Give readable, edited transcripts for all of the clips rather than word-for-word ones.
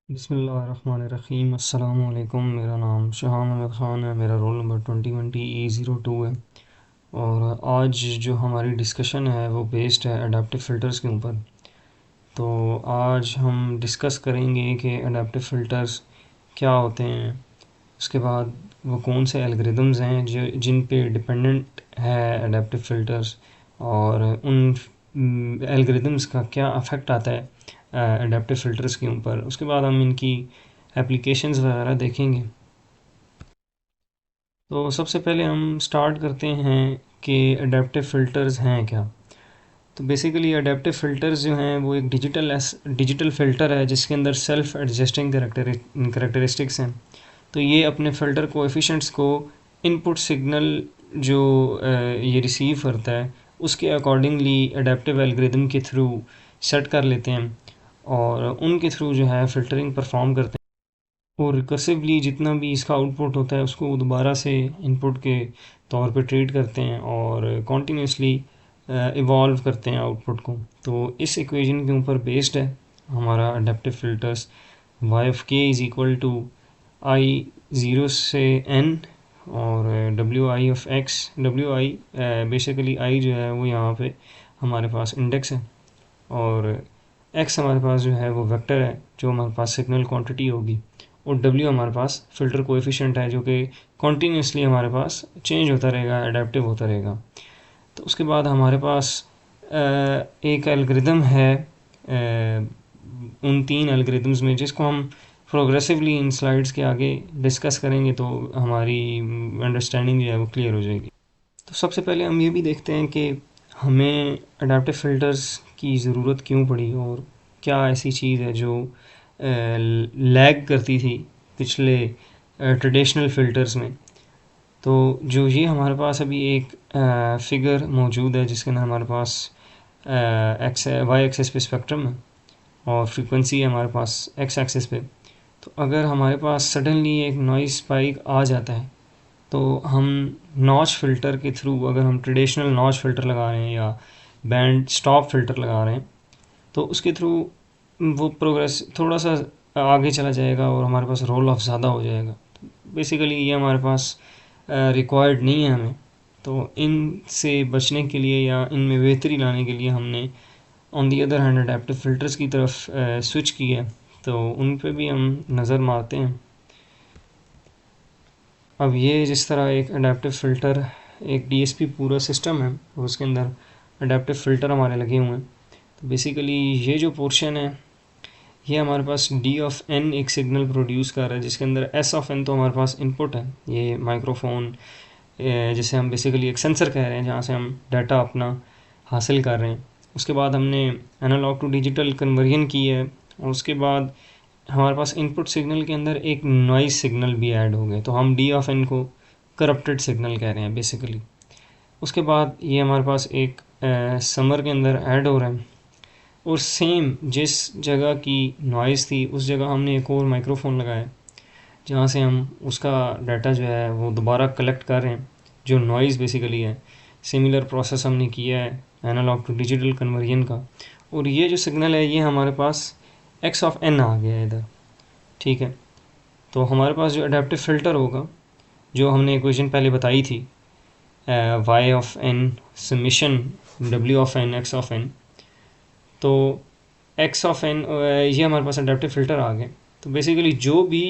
बिस्मिल्लाहिर्रहमानिर्रहीम। अस्सलामुअलैकुम। मेरा नाम शहान अहमद ख़ान है। मेरा रोल नंबर 2020E02 है। और आज जो हमारी डिस्कशन है वो बेस्ड है अडेप्टिव फ़िल्टर्स के ऊपर। तो आज हम डिस्कस करेंगे कि अडेप्टिव फ़िल्टर्स क्या होते हैं, उसके बाद वो कौन से एल्गोरिदम्स हैं जो जिन पे डिपेंडेंट है अडेप्टिव फ़िल्टर्स, और उन एल्गोरिदम्स का क्या अफेक्ट आता है अडेप्टिव फ़िल्टर्स के ऊपर। उसके बाद हम इनकी एप्लीकेशंस वगैरह देखेंगे। तो सबसे पहले हम स्टार्ट करते हैं कि अडेप्टिव फ़िल्टर्स हैं क्या। तो बेसिकली अडेप्टिव फ़िल्टर्स जो हैं वो एक डिजिटल फ़िल्टर है जिसके अंदर सेल्फ एडजस्टिंग करेक्टरिस्टिक्स हैं। तो ये अपने फ़िल्टर कोएफिशिएंट्स को इनपुट सिग्नल जो ये रिसीव करता है उसके अकॉर्डिंगली अडेप्टिव एल्गोरिदम के थ्रू सेट कर लेते हैं, और उनके थ्रू जो है फ़िल्टरिंग परफॉर्म करते हैं। और रिकर्सिवली जितना भी इसका आउटपुट होता है उसको वो दोबारा से इनपुट के तौर पे ट्रीट करते हैं और कॉन्टीन्यूसली इवॉल्व करते हैं आउटपुट को। तो इस इक्वेशन के ऊपर बेस्ड है हमारा adaptive filters. Y of K is equal to I zero से एन, और W I of X, W I basically I जो है वो यहाँ पे हमारे पास इंडेक्स है, और एक्स हमारे पास जो है वो वेक्टर है जो हमारे पास सिग्नल क्वांटिटी होगी, और डब्ल्यू हमारे पास फ़िल्टर कोएफिशिएंट है जो कि कॉन्टीन्यूसली हमारे पास चेंज होता रहेगा, अडेप्टिव होता रहेगा। तो उसके बाद हमारे पास एक एल्गोरिदम है उन तीन एल्गोरिदम्स में जिसको हम प्रोग्रेसिवली इन स्लाइड्स के आगे डिस्कस करेंगे, तो हमारी अंडरस्टैंडिंग जो है वो क्लियर हो जाएगी। तो सबसे पहले हम ये भी देखते हैं कि हमें अडेप्टिव फ़िल्टर्स की ज़रूरत क्यों पड़ी, और क्या ऐसी चीज़ है जो लैग करती थी पिछले ट्रेडिशनल फ़िल्टर्स में। तो जो ये हमारे पास अभी एक फ़िगर मौजूद है जिसके अंदर हमारे पास एक्स वाई एक्सिस पे स्पेक्ट्रम है और फ्रीक्वेंसी है हमारे पास एक्स एक्सिस पे। तो अगर हमारे पास सडनली एक नॉइज़ स्पाइक आ जाता है तो हम नॉच फ़िल्टर के थ्रू, अगर हम ट्रेडिशनल नॉच फ़िल्टर लगा रहे हैं या बैंड स्टॉप फ़िल्टर लगा रहे हैं, तो उसके थ्रू वो प्रोग्रेस थोड़ा सा आगे चला जाएगा और हमारे पास रोल ऑफ ज़्यादा हो जाएगा। बेसिकली ये हमारे पास रिक्वायर्ड नहीं है हमें। तो इनसे बचने के लिए या इनमें बेहतरी लाने के लिए हमने on the other hand adaptive filters की तरफ स्विच किया है। तो उन पे भी हम नज़र मारते हैं। अब ये जिस तरह एक अडेप्टिव फ़िल्टर, एक डीएसपी पूरा सिस्टम है और उसके अंदर अडेप्टिव फ़िल्टर हमारे लगे हुए हैं। तो बेसिकली ये जो पोर्शन है ये हमारे पास डी ऑफ एन एक सिग्नल प्रोड्यूस कर रहा है जिसके अंदर एस ऑफ एन तो हमारे पास इनपुट है, ये माइक्रोफोन जिसे हम बेसिकली एक सेंसर कह रहे हैं जहाँ से हम डाटा अपना हासिल कर रहे हैं। उसके बाद हमने एनालॉग टू डिजिटल कन्वर्जन की है, और उसके बाद हमारे पास इनपुट सिग्नल के अंदर एक नॉइज़ सिग्नल भी ऐड हो गए, तो हम डी ऑफ एन को करप्टेड सिग्नल कह रहे हैं बेसिकली। उसके बाद ये हमारे पास एक समर के अंदर ऐड हो रहा है, और सेम जिस जगह की नॉइज़ थी उस जगह हमने एक और माइक्रोफोन लगाया जहाँ से हम उसका डाटा जो है वो दोबारा कलेक्ट कर रहे हैं, जो नॉइज़ बेसिकली है। सिमिलर प्रोसेस हमने किया है एनालॉग टू डिजिटल कन्वर्जन का, और ये जो सिग्नल है ये हमारे पास एक्स ऑफ एन आ गया है इधर। ठीक है, तो हमारे पास जो अडेप्टिव फ़िल्टर होगा, जो हमने इक्वेशन पहले बताई थी, Y of N summation W of N X of N, तो एक्स ऑफ एन ये हमारे पास अडेप्टिव फ़िल्टर आ गए। तो बेसिकली जो भी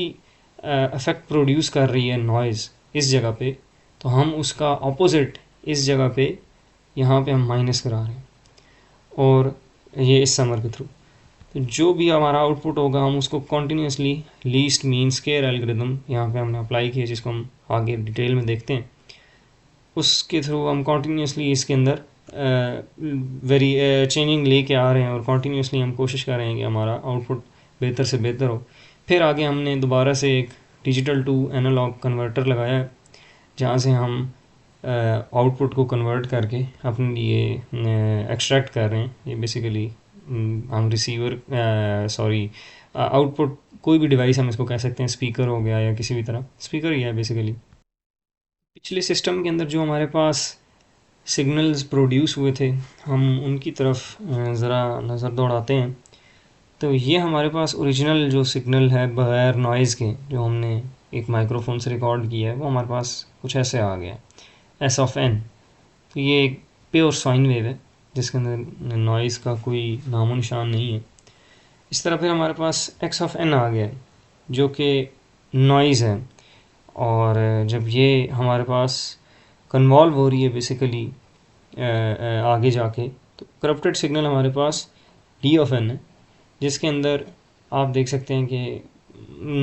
इफ़ेक्ट प्रोड्यूस कर रही है नॉइज़ इस जगह पे, तो हम उसका ऑपोजिट इस जगह पे यहाँ पे हम माइनस करा रहे हैं, और ये इस समर के थ्रू। तो जो भी हमारा आउटपुट होगा हम उसको continuously least mean square algorithm यहाँ पे हमने अप्लाई किया जिसको हम आगे डिटेल में देखते हैं। उसके थ्रू हम कॉन्टीन्यूसली इसके अंदर वेरी चेंजिंग लेके आ रहे हैं, और कॉन्टीन्यूसली हम कोशिश कर रहे हैं कि हमारा आउटपुट बेहतर से बेहतर हो। फिर आगे हमने दोबारा से एक डिजिटल टू एनालॉग कन्वर्टर लगाया है जहाँ से हम आउटपुट को कन्वर्ट करके अपने लिए एक्सट्रैक्ट कर रहे हैं। ये बेसिकली हम रिसीवर सॉरी आउटपुट कोई भी डिवाइस हम इसको कह सकते हैं, स्पीकर हो गया या किसी भी तरह स्पीकर ही है बेसिकली। पिछले सिस्टम के अंदर जो हमारे पास सिग्नल्स प्रोड्यूस हुए थे हम उनकी तरफ ज़रा नज़र दौड़ाते हैं। तो ये हमारे पास ओरिजिनल जो सिग्नल है बगैर नॉइज़ के जो हमने एक माइक्रोफोन से रिकॉर्ड किया है वो हमारे पास कुछ ऐसे आ गया एस ऑफ एन। तो ये एक प्योर साइन वेव है जिसके अंदर नॉइज़ का कोई नामो निशान नहीं है। इस तरह फिर हमारे पास एक्स ऑफ एन आ गया जो कि नॉइज़ है, और जब ये हमारे पास कन्वॉल्व हो रही है बेसिकली आगे जाके, तो करप्टेड सिग्नल हमारे पास डी ऑफ एन है जिसके अंदर आप देख सकते हैं कि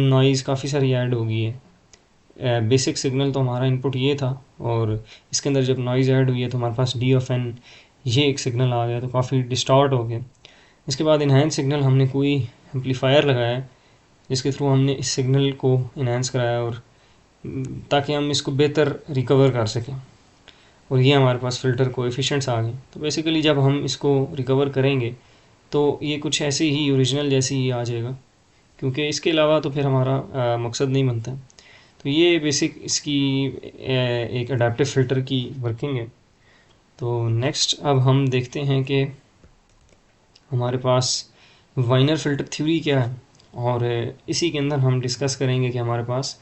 नॉइज़ काफ़ी सारी ऐड हो गई है। बेसिक सिग्नल तो हमारा इनपुट ये था, और इसके अंदर जब नॉइज़ ऐड हुई है तो हमारे पास डी ऑफ एन ये एक सिग्नल आ गया, तो काफ़ी डिस्टॉर्ट हो गया। इसके बाद इन्हेंस सिग्नल हमने कोई एम्पलीफायर लगाया जिसके थ्रू हमने इस सिग्नल को इन्हेंस कराया, और ताकि हम इसको बेहतर रिकवर कर सकें, और ये हमारे पास फ़िल्टर कोएफिशिएंट्स आ गए। तो बेसिकली जब हम इसको रिकवर करेंगे तो ये कुछ ऐसे ही ओरिजिनल जैसी ही आ जाएगा, क्योंकि इसके अलावा तो फिर हमारा मकसद नहीं बनता। तो ये बेसिक इसकी एक अडेप्टिव फ़िल्टर की वर्किंग है। तो नेक्स्ट अब हम देखते हैं कि हमारे पास वाइनर फ़िल्टर थ्योरी क्या है, और इसी के अंदर हम डिस्कस करेंगे कि हमारे पास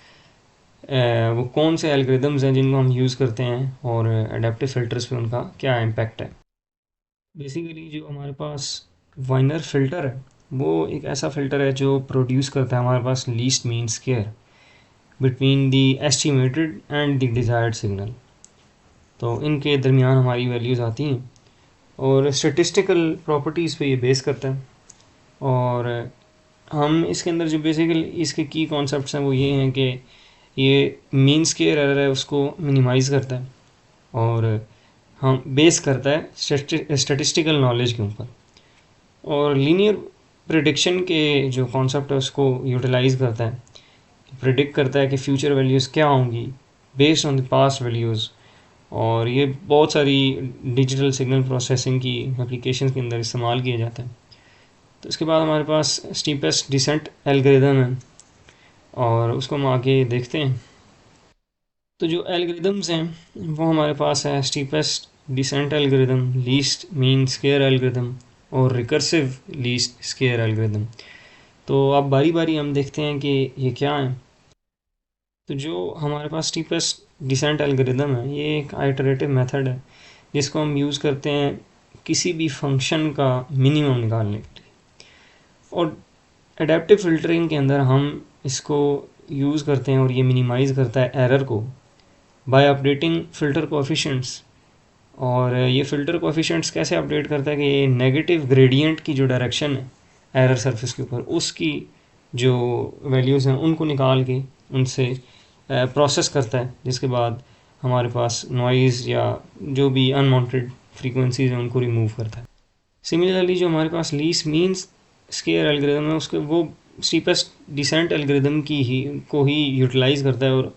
वो कौन से एल्गोरिदम्स हैं जिनको हम यूज़ करते हैं, और अडेप्टिव फ़िल्टर्स पे उनका क्या इम्पैक्ट है। बेसिकली जो हमारे पास वाइनर फ़िल्टर है वो एक ऐसा फ़िल्टर है जो प्रोड्यूस करता है हमारे पास least mean square between the estimated and the desired signal. तो इनके दरमियान हमारी वैल्यूज़ आती हैं, और स्टेटिस्टिकल प्रॉपर्टीज़ पे ये बेस करता है। और हम इसके अंदर जो बेसिकली इसके की कॉन्सेप्ट्स हैं वो ये हैं कि ये मीन स्क्वेयर एरर है उसको मिनिमाइज़ करता है, और हम बेस करता है स्टैटिस्टिकल नॉलेज के ऊपर, और लीनियर प्रिडिक्शन के जो कॉन्सेप्ट है उसको यूटिलाइज़ करता है, प्रिडिक्ट करता है कि फ्यूचर वैल्यूज़ क्या होंगी based on the past values. और ये बहुत सारी डिजिटल सिग्नल प्रोसेसिंग की एप्लीकेशन के अंदर इस्तेमाल किया जाता है। तो इसके बाद हमारे पास स्टीपेस्ट डिसेंट एल्गोरिदम है, और उसको हम आगे देखते हैं। तो जो एल्गोरिदम्स हैं वो हमारे पास है steepest descent algorithm, least mean square algorithm, और रिकर्सिव लीस्ट स्क्वेयर एल्गोरिदम। तो अब बारी बारी हम देखते हैं कि ये क्या है। तो जो हमारे पास स्टीपेस्ट डिसेंट एल्गोरिदम है ये एक आइटरेटिव मेथड है जिसको हम यूज़ करते हैं किसी भी फंक्शन का मिनिमम निकालने के लिए, और एडेप्टिव फ़िल्टरिंग के अंदर हम इसको यूज़ करते हैं, और ये मिनिमाइज़ करता है एरर को बाय अपडेटिंग फ़िल्टर कोएफिशिएंट्स। और ये फ़िल्टर कोएफिशिएंट्स कैसे अपडेट करता है कि ये नेगेटिव ग्रेडियंट की जो डायरेक्शन है एरर सरफेस के ऊपर उसकी जो वैल्यूज़ हैं उनको निकाल के उनसे प्रोसेस करता है, जिसके बाद हमारे पास नॉइज़ या जो भी अनवांटेड फ्रीक्वेंसीज हैं उनको रिमूव करता है। सिमिलरली जो हमारे पास लीस्ट मीन्स स्क्वेयर एल्गोरिदम है उसके वो स्टीपेस्ट डिसेंट एल्गोरिदम की ही को ही यूटिलाइज़ करता है, और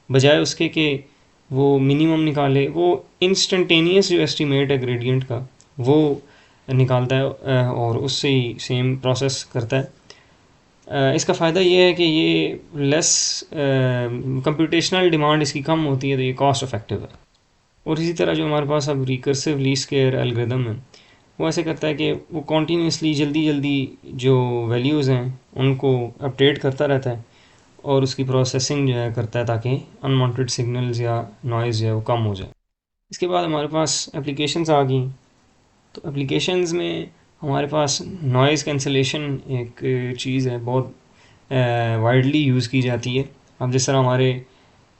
बजाय उसके कि वो मिनिमम निकाले वो इंस्टेंटेनियस जो एस्टिमेट है ग्रेडियंट का वो निकालता है, और उससे ही सेम प्रोसेस करता है। इसका फ़ायदा ये है कि ये लेस कंप्यूटेशनल डिमांड इसकी कम होती है, तो ये कॉस्ट इफेक्टिव है। और इसी तरह जो हमारे पास अब रिकर्सिव लीस्ट स्क्वेयर एल्गोरिदम है वो ऐसे करता है कि वो कॉन्टीन्यूसली जल्दी जल्दी जो वैल्यूज़ हैं उनको अपडेट करता रहता है, और उसकी प्रोसेसिंग जो है करता है ताकि अनवांटेड सिग्नल्स या नॉइज़ जो है वो कम हो जाए। इसके बाद हमारे पास एप्लीकेशंस आ गई। तो एप्लीकेशंस में हमारे पास नॉइज़ कैंसलेशन एक चीज़ है बहुत वाइडली यूज़ की जाती है। अब जिस तरह हमारे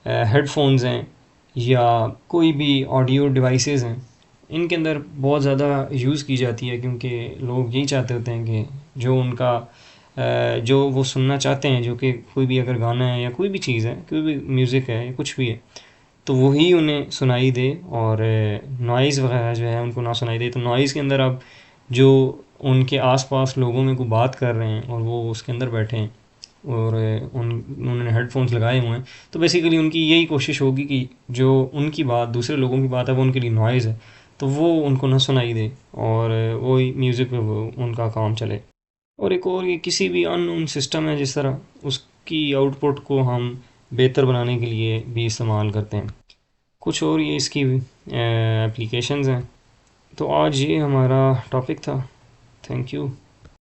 हेडफोन्स हैं या कोई भी ऑडियो डिवाइसेस हैं इनके अंदर बहुत ज़्यादा यूज़ की जाती है, क्योंकि लोग यही चाहते होते हैं कि जो उनका जो वो सुनना चाहते हैं, जो कि कोई भी अगर गाना है या कोई भी चीज़ है, कोई भी म्यूज़िक है या कुछ भी है, तो वही उन्हें सुनाई दे, और नॉइज़ वगैरह जो है उनको ना सुनाई दे। तो नॉइज़ के अंदर अब जो उनके आसपास लोगों में कोई बात कर रहे हैं और वो उसके अंदर बैठे हैं और उन्होंने हेडफोन्स लगाए हुए हैं, तो बेसिकली उनकी यही कोशिश होगी कि जो उनकी बात दूसरे लोगों की बात है वो उनके लिए नॉइज़ है, तो वो उनको ना सुनाई दे, और वही म्यूज़िक पे वो उनका काम चले। और एक और ये किसी भी अननोन सिस्टम है जिस तरह उसकी आउटपुट को हम बेहतर बनाने के लिए भी इस्तेमाल करते हैं। कुछ और ये इसकी एप्लीकेशंस हैं। तो आज ये हमारा टॉपिक था। Thank you.